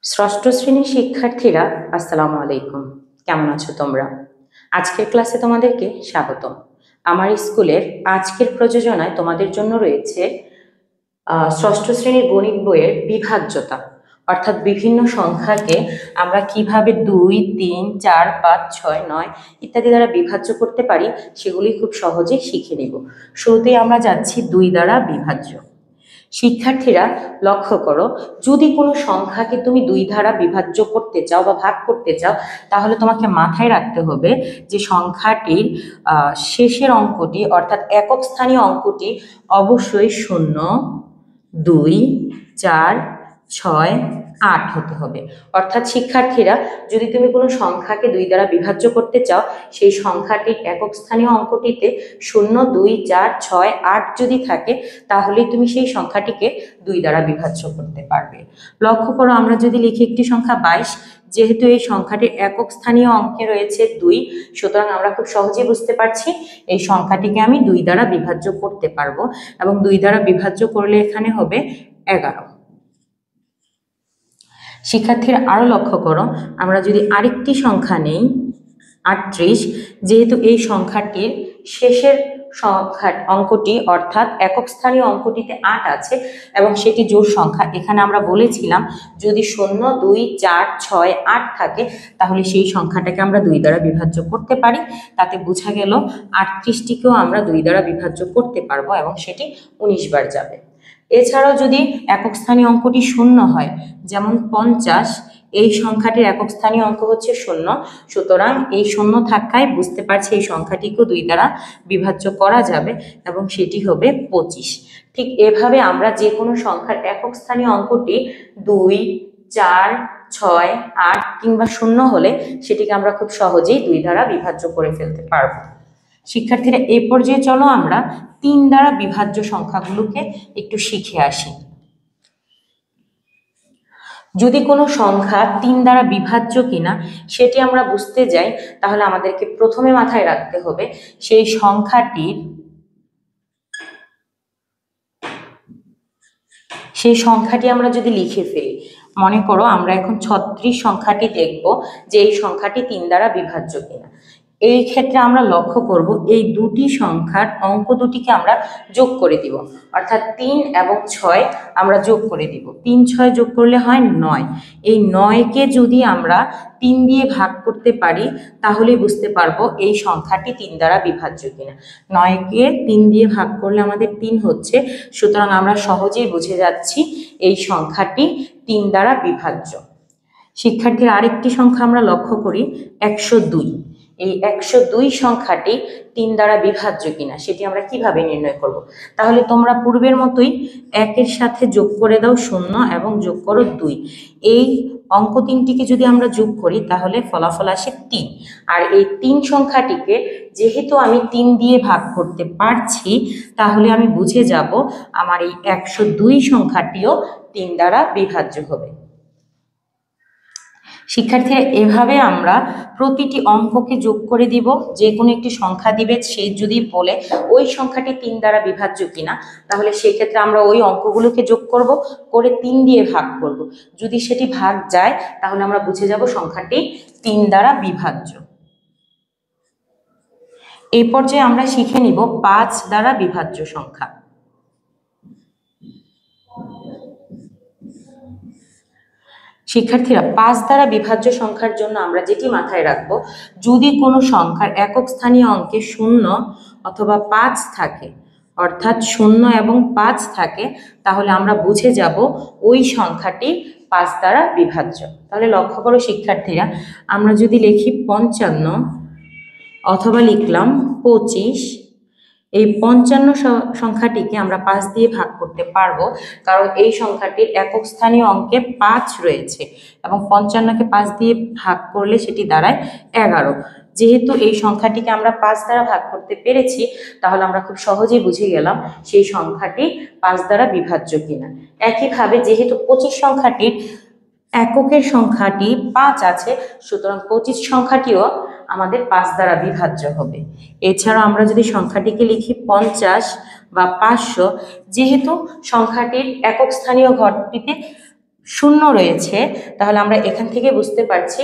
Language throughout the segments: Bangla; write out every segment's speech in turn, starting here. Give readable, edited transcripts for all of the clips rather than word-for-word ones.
ষষ্ঠ শ্রেণীর শিক্ষার্থীরা আসসালামু আলাইকুম। কেমন আছো তোমরা? আজকের ক্লাসে তোমাদেরকে স্বাগতম। আমার স্কুলের আজকের প্রযোজনায় তোমাদের জন্য রয়েছে ষষ্ঠ শ্রেণীর গণিত বইয়ের বিভাজ্যতা, অর্থাৎ বিভিন্ন সংখ্যাকে আমরা কিভাবে 2, 3, 4, 5, 6, 9 ইত্যাদি দ্বারা বিভাজ্য করতে পারি সেগুলি খুব সহজেই শিখে নেব। শুরুতেই আমরা যাচ্ছি 2 দ্বারা বিভাজ্য। শিক্ষার্থীরা লক্ষ্য করো, যদি কোনো সংখ্যাকে তুমি 2 দ্বারা বিভাজ্য করতে চাও বা ভাগ করতে চাও, তাহলে তোমাকে মাথায় রাখতে হবে যে সংখ্যাটির শেষের অঙ্কটি অর্থাৎ একক স্থানীয় অঙ্কটি অবশ্যই 0, 2, 4, 6, 8 হতে হবে। অর্থাৎ শিক্ষার্থীরা, যদি তুমি কোনো সংখ্যাকে 2 দ্বারা বিভাজ্য করতে চাও, সেই সংখ্যাটির একক স্থানীয় অঙ্কটিতে 0, 2, 4, 6, 8 যদি থাকে, তাহলেই তুমি সেই সংখ্যাটিকে 2 দ্বারা বিভাজ্য করতে পারবে। লক্ষ্য করো, আমরা যদি লিখি একটি সংখ্যা 22, যেহেতু এই সংখ্যাটির একক স্থানীয় অঙ্কে রয়েছে 2, সুতরাং আমরা খুব সহজেই বুঝতে পারছি এই সংখ্যাটিকে আমি 2 দ্বারা বিভাজ্য করতে পারবো, এবং 2 দ্বারা বিভাজ্য করলে এখানে হবে 11। শিক্ষার্থীরা আরো লক্ষ্য করো, আমরা যদি আরেকটি সংখ্যা নেই 38, যেহেতু এই সংখ্যাটির শেষের অঙ্কটি অর্থাৎ একক স্থানীয় অঙ্কটিতে 8 আছে এবং সেটি জোড় সংখ্যা, এখানে আমরা বলেছিলাম যদি 0, 2, 4, 6, 8 থাকে তাহলে সেই সংখ্যাটাকে আমরা 2 দ্বারা বিভাজ্য করতে পারি। তাতে বোঝা গেল 38টিকেও আমরা 2 দ্বারা বিভাজ্য করতে পারবো এবং সেটি 19 বার যাবে। এছাড়াও যদি একক স্থানীয় অঙ্কটি 0 হয়, যেমন 50, এই সংখ্যাটির একক স্থানীয় অঙ্ক হচ্ছে 0, সুতরাং এই 0 থাকায় বুঝতে পারছি এই সংখ্যাটিকেও 2 দ্বারা বিভাজ্য করা যাবে এবং সেটি হবে 25। ঠিক এভাবে আমরা যে কোনো সংখ্যার একক স্থানীয় অঙ্কটি 2, 4, 6, 8 কিংবা 0 হলে সেটিকে আমরা খুব সহজেই 2 দ্বারা বিভাজ্য করে ফেলতে পারবো। শিক্ষার্থীরা, এই পর্যায়ে চলো আমরা 3 দ্বারা বিভাজ্য সংখ্যাগুলোকে একটু শিখে আসি। যদি কোনো সংখ্যা 3 দ্বারা বিভাজ্য কিনা সেটি আমরা বুঝতে যাই, তাহলে আমাদেরকে প্রথমে মাথায় রাখতে হবে সেই সংখ্যাটি আমরা যদি লিখে ফেলি। মনে করো আমরা এখন 36 সংখ্যাটি দেখব যে এই সংখ্যাটি 3 দ্বারা বিভাজ্য কিনা। এই ক্ষেত্রে আমরা লক্ষ্য করব এই দুটি সংখ্যার অঙ্ক দুটিকে আমরা যোগ করে দিব, অর্থাৎ 3 এবং 6 আমরা যোগ করে দিব। 3, 6 যোগ করলে হয় 9। এই 9কে যদি আমরা 3 দিয়ে ভাগ করতে পারি তাহলেই বুঝতে পারবো এই সংখ্যাটি 3 দ্বারা বিভাজ্য কিনা। 9কে 3 দিয়ে ভাগ করলে আমাদের 3 হচ্ছে, সুতরাং আমরা সহজেই বুঝে যাচ্ছি এই সংখ্যাটি 3 দ্বারা বিভাজ্য। শিক্ষার্থীর আরেকটি সংখ্যা আমরা লক্ষ্য করি 102। এই 102 সংখ্যাটি 3 দ্বারা বিভাজ্য কিনা সেটি আমরা কিভাবে নির্ণয় করব? তাহলে তোমরা পূর্বের মতোই 1-এর সাথে যোগ করে দাও 0 এবং যোগ করো 2। এই অঙ্ক 3টিকে যদি আমরা যোগ করি তাহলে ফলাফল আসে 3। আর এই 3 সংখ্যাটিকে যেহেতু আমি 3 দিয়ে ভাগ করতে পারছি, তাহলে আমি বুঝে যাব আমার এই 102 সংখ্যাটিও 3 দ্বারা বিভাজ্য হবে। শিক্ষার্থীরা, এভাবে আমরা প্রতিটি অঙ্ককে যোগ করে দিব। যে কোনো একটি সংখ্যা দিবে, সে যদি বলে ওই সংখ্যাটি 3 দ্বারা বিভাজ্য কিনা, তাহলে সেক্ষেত্রে আমরা ওই অঙ্কগুলোকে যোগ করব, করে 3 দিয়ে ভাগ করব। যদি সেটি ভাগ যায় তাহলে আমরা বুঝে যাব সংখ্যাটি 3 দ্বারা বিভাজ্য। এই পর্যায়ে আমরা শিখে নিব 5 দ্বারা বিভাজ্য সংখ্যা। শিক্ষার্থীরা, 5 দ্বারা বিভাজ্য সংখ্যার জন্য আমরা যেটি মাথায় রাখবো, যদি কোনো সংখ্যার একক স্থানীয় অঙ্কে 0 অথবা 5 থাকে, অর্থাৎ 0 এবং 5 থাকে, তাহলে আমরা বুঝে যাব ওই সংখ্যাটি 5 দ্বারা বিভাজ্য। তাহলে লক্ষ্য করো শিক্ষার্থীরা, আমরা যদি লিখি 55 অথবা লিখলাম 25, এই 55 সংখ্যাটিকে আমরা 5 দিয়ে ভাগ করতে পারবো, কারণ এই সংখ্যাটির একক স্থানীয় অঙ্কে 5 রয়েছে এবং 55কে 5 দিয়ে ভাগ করলে সেটি দাঁড়ায় 11। যেহেতু এই সংখ্যাটিকে আমরা 5 দ্বারা ভাগ করতে পেরেছি, তাহলে আমরা খুব সহজেই বুঝে গেলাম সেই সংখ্যাটি 5 দ্বারা বিভাজ্য কিনা। একইভাবে যেহেতু 25 সংখ্যাটির এককের সংখ্যাটি 5 আছে, সুতরাং 25 সংখ্যাটিও আমাদের 5 দ্বারা বিভাজ্য হবে। এছাড়াও আমরা যদি সংখ্যাটিকে লিখি 50 বা 500, যেহেতু সংখ্যাটির একক স্থানীয় ঘরটিতে শূন্য রয়েছে, তাহলে আমরা এখান থেকে বুঝতে পারছি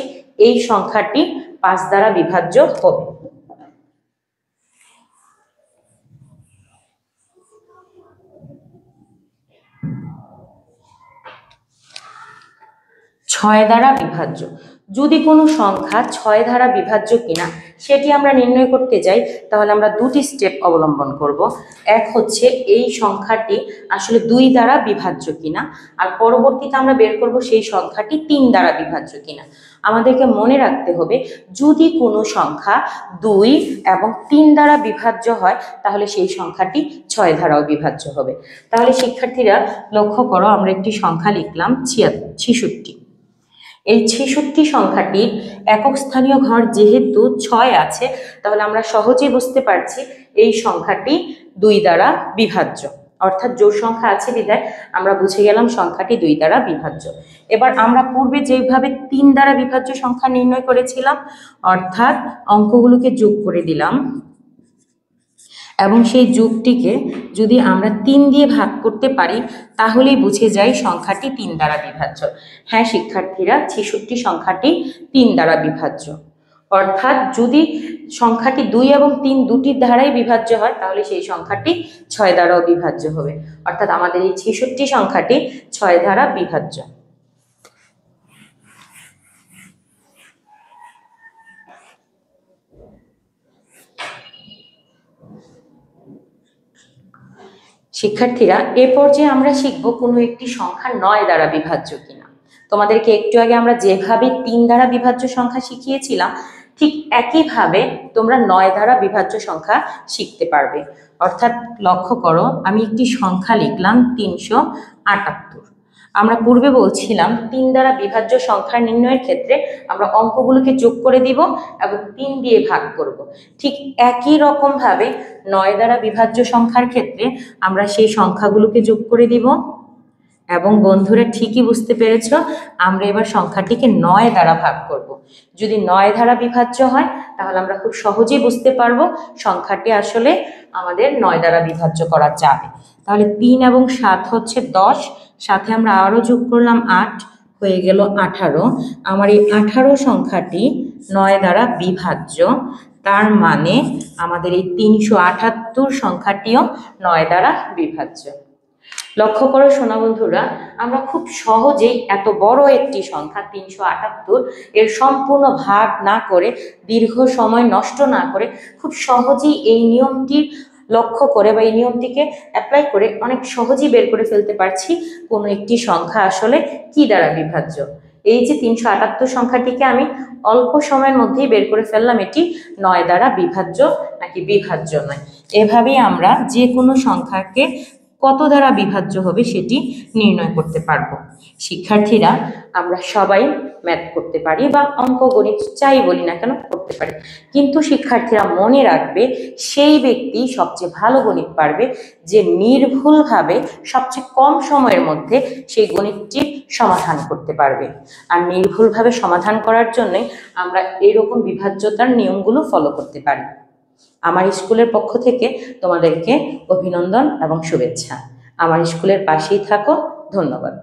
এই সংখ্যাটি 5 দ্বারা বিভাজ্য হবে। ছয় দ্বারা বিভাজ্য, যদি কোনো সংখ্যা 6 দ্বারা বিভাজ্য কিনা সেটি আমরা নির্ণয় করতে যাই, তাহলে আমরা দুটি স্টেপ অবলম্বন করব। এক হচ্ছে এই সংখ্যাটি আসলে 2 দ্বারা বিভাজ্য কিনা, আর পরবর্তীতে আমরা বের করব সেই সংখ্যাটি 3 দ্বারা বিভাজ্য কিনা। আমাদেরকে মনে রাখতে হবে, যদি কোনো সংখ্যা 2 এবং 3 দ্বারা বিভাজ্য হয় তাহলে সেই সংখ্যাটি 6 দ্বারাও বিভাজ্য হবে। তাহলে শিক্ষার্থীরা লক্ষ্য করো, আমরা একটি সংখ্যা লিখলাম 66। এই 66 সংখ্যাটির একক স্থানীয় ঘর যেহেতু 6 আছে, তাহলে আমরা সহজেই বুঝতে পারছি এই সংখ্যাটি 2 দ্বারা বিভাজ্য, অর্থাৎ জোড় সংখ্যা আছে বিধায় আমরা বুঝে গেলাম সংখ্যাটি 2 দ্বারা বিভাজ্য। এবার আমরা পূর্বে যেভাবে 3 দ্বারা বিভাজ্য সংখ্যা নির্ণয় করেছিলাম, অর্থাৎ অঙ্কগুলোকে যোগ করে দিলাম এবং সেই যোগটিকে যদি আমরা 3 দিয়ে ভাগ করতে পারি তাহলেই বুঝে যাই সংখ্যাটি 3 দ্বারা বিভাজ্য। হ্যাঁ শিক্ষার্থীরা, 66 সংখ্যাটি 3 দ্বারা বিভাজ্য, অর্থাৎ যদি সংখ্যাটি 2 এবং 3 দুটির দ্বারাই বিভাজ্য হয় তাহলে সেই সংখ্যাটি 6 দ্বারাও বিভাজ্য হবে, অর্থাৎ আমাদের এই 66 সংখ্যাটি 6 দ্বারা বিভাজ্য। শিক্ষার্থীরা, এ পর্যায়ে আমরা শিখব কোনো একটি সংখ্যা 9 দ্বারা বিভাজ্য কিনা। তোমাদেরকে একটু আগে আমরা যেভাবে 3 দ্বারা বিভাজ্য সংখ্যা শিখিয়েছিলাম, ঠিক একইভাবে তোমরা 9 দ্বারা বিভাজ্য সংখ্যা শিখতে পারবে। অর্থাৎ লক্ষ্য করো, আমি একটি সংখ্যা লিখলাম 378। আমরা পূর্বে বলছিলাম 3 দ্বারা বিভাজ্য সংখ্যা নির্ণয়ের ক্ষেত্রে আমরা অঙ্কগুলোকে যোগ করে দিব এবং 3 দিয়ে ভাগ করব। ঠিক একই রকম ভাবে 9 দ্বারা বিভাজ্য সংখ্যার ক্ষেত্রে আমরা সেই সংখ্যাগুলোকে যোগ করে দিব এবং বন্ধুরা ঠিকই বুঝতে পেরেছ, আমরা এবার সংখ্যাটিকে 9 দ্বারা ভাগ করব। যদি 9 দ্বারা বিভাজ্য হয় তাহলে আমরা খুব সহজেই বুঝতে পারবো সংখ্যাটি আসলে আমাদের 9 দ্বারা বিভাজ্য করা যাবে। তাহলে 3 এবং 7 হচ্ছে 10, সাথে আমরা আরও যোগ করলাম 8, হয়ে গেল 18। আমার এই 18 সংখ্যাটি 9 দ্বারা বিভাজ্য, তার মানে আমাদের এই 378 সংখ্যাটিও 9 দ্বারা বিভাজ্য। লক্ষ্য করো সোনা বন্ধুরা, আমরা খুব সহজেই এত বড় একটি সংখ্যা 378 এর সম্পূর্ণ ভাগ না করে, দীর্ঘ সময় নষ্ট না করে, খুব সহজেই এই নিয়মটি লক্ষ্য করে বা এই নিয়মটিকে অ্যাপ্লাই করে অনেক সহজেই বের করে ফেলতে পারছি কোনো একটি সংখ্যা আসলে কি দ্বারা বিভাজ্য। এই যে 378 সংখ্যাটিকে আমি অল্প সময়ের মধ্যেই বের করে ফেললাম এটি 9 দ্বারা বিভাজ্য নাকি বিভাজ্য নয়। এভাবেই আমরা যে কোনো সংখ্যাকে কত দ্বারা বিভাজ্য হবে সেটি নির্ণয় করতে পারবো। শিক্ষার্থীরা, আমরা সবাই ম্যাথ করতে পারি বা অঙ্ক গণিত চাই বলি না কেন করতে পারি, কিন্তু শিক্ষার্থীরা মনে রাখবে সেই ব্যক্তি সবচেয়ে ভালো গণিত পারবে যে নির্ভুলভাবে সবচেয়ে কম সময়ের মধ্যে সেই গণিতটি সমাধান করতে পারবে। আর নির্ভুলভাবে সমাধান করার জন্যই আমরা এরকম বিভাজ্যতার নিয়মগুলো ফলো করতে পারি। আমার স্কুলের পক্ষ থেকে তোমাদেরকে অভিনন্দন এবং শুভেচ্ছা। আমার স্কুলের পাশেই থাকো। ধন্যবাদ।